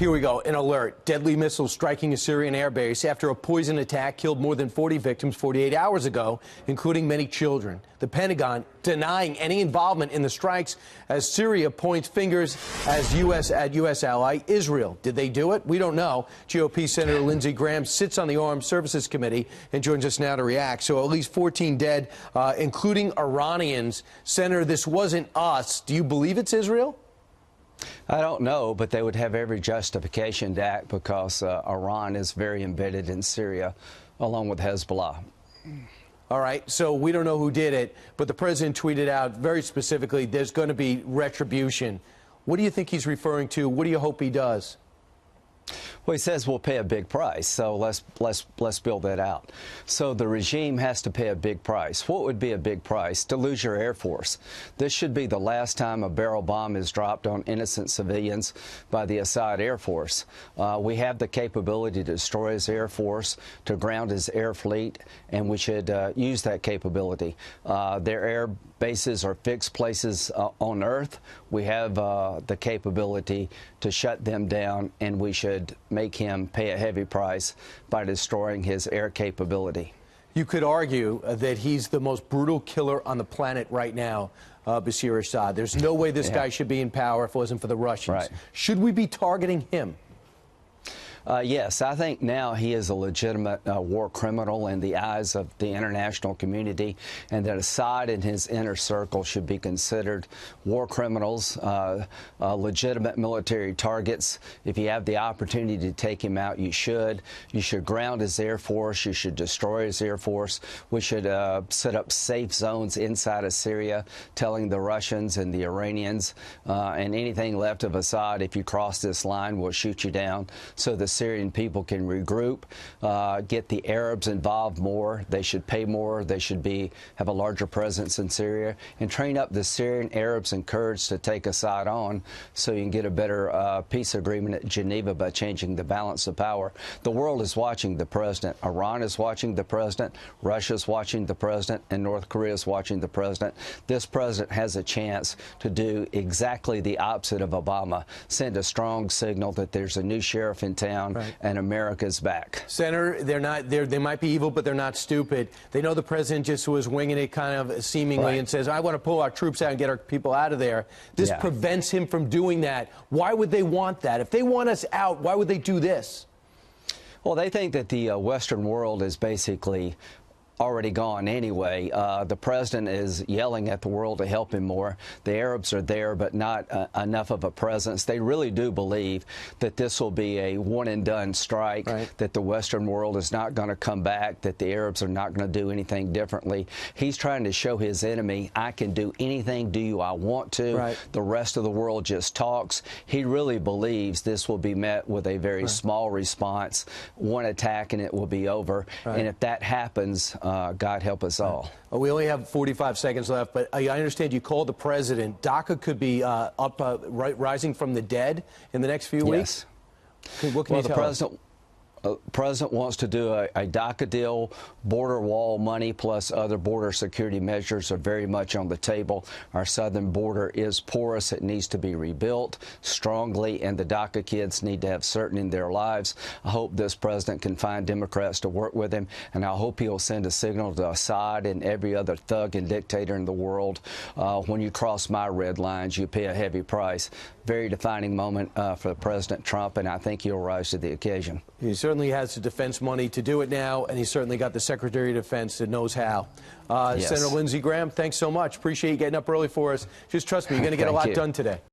Here we go. An alert. Deadly missiles striking a Syrian airbase after a poison attack killed more than 40 victims 48 hours ago, including many children. The Pentagon denying any involvement in the strikes as Syria points fingers at U.S. ally Israel. Did they do it? We don't know. GOP Senator Lindsey sits on the Armed Services Committee and joins us now to react. So at least 14 dead, including Iranians. Senator, this wasn't us. Do you believe it's Israel? I don't know, but they would have every justification to act because Iran is very embedded in Syria, along with Hezbollah. All right, so we don't know who did it, but the president tweeted out very specifically there's going to be retribution. What do you think he's referring to? What do you hope he does? Well, he says we'll pay a big price, so let's build that out. So the regime has to pay a big price. What would be a big price? To lose your Air Force. This should be the last time a barrel bomb is dropped on innocent civilians by the Assad Air Force. We have the capability to destroy his Air Force, to ground his air fleet, and we should use that capability. Their air bases are fixed places on Earth. We have the capability to shut them down, and we should make him pay a heavy price by destroying his air capability. You could argue that he's the most brutal killer on the planet right now, Bashir Assad. There's no way this guy should be in power if it wasn't for the Russians. Right. Should we be targeting him? Yes, I think now he is a legitimate war criminal in the eyes of the international community, and that Assad and his inner circle should be considered war criminals, legitimate military targets. If you have the opportunity to take him out, you should. You should ground his Air Force. You should destroy his Air Force. We should set up safe zones inside of Syria, telling the Russians and the Iranians and anything left of Assad, if you cross this line, we'll shoot you down. So the Syrian people can regroup, get the Arabs involved more. They should pay more. They should have a larger presence in Syria, and train up the Syrian Arabs and Kurds to take Assad on, so you can get a better peace agreement at Geneva by changing the balance of power. The world is watching the president. Iran is watching the president. Russia is watching the president, and North Korea is watching the president. This president has a chance to do exactly the opposite of Obama. Send a strong signal that there's a new sheriff in town. Right. And America's back. Senator, they might be evil, but they're not stupid. They know the president just was winging it kind of seemingly and says, I want to pull our troops out and get our people out of there. This prevents him from doing that. Why would they want that? If they want us out, why would they do this? Well, they think that the Western world is basically already gone anyway. The president is yelling at the world to help him more. The Arabs are there, but not enough of a presence. They really do believe that this will be a one-and-done strike, that the Western world is not going to come back, that the Arabs are not going to do anything differently. He's trying to show his enemy, I can do anything, do you I want to. The rest of the world just talks. He really believes this will be met with a very small response, one attack, and it will be over. And if that happens, God help us all. We only have 45 seconds left, but I understand you called the president. DACA could be rising from the dead in the next few weeks? What can you tell us? The president wants to do a DACA deal. Border wall money plus other border security measures are very much on the table. Our southern border is porous. It needs to be rebuilt strongly, and the DACA kids need to have certainty in their lives. I hope this president can find Democrats to work with him, and I hope he'll send a signal to Assad and every other thug and dictator in the world. When you cross my red lines, you pay a heavy price. Very defining moment for President Trump, and I think he'll rise to the occasion. He certainly has the defense money to do it now, and he's certainly got the Secretary of Defense that knows how. Senator Lindsey Graham, thanks so much. Appreciate you getting up early for us. Just trust me, you're going to get a lot done today.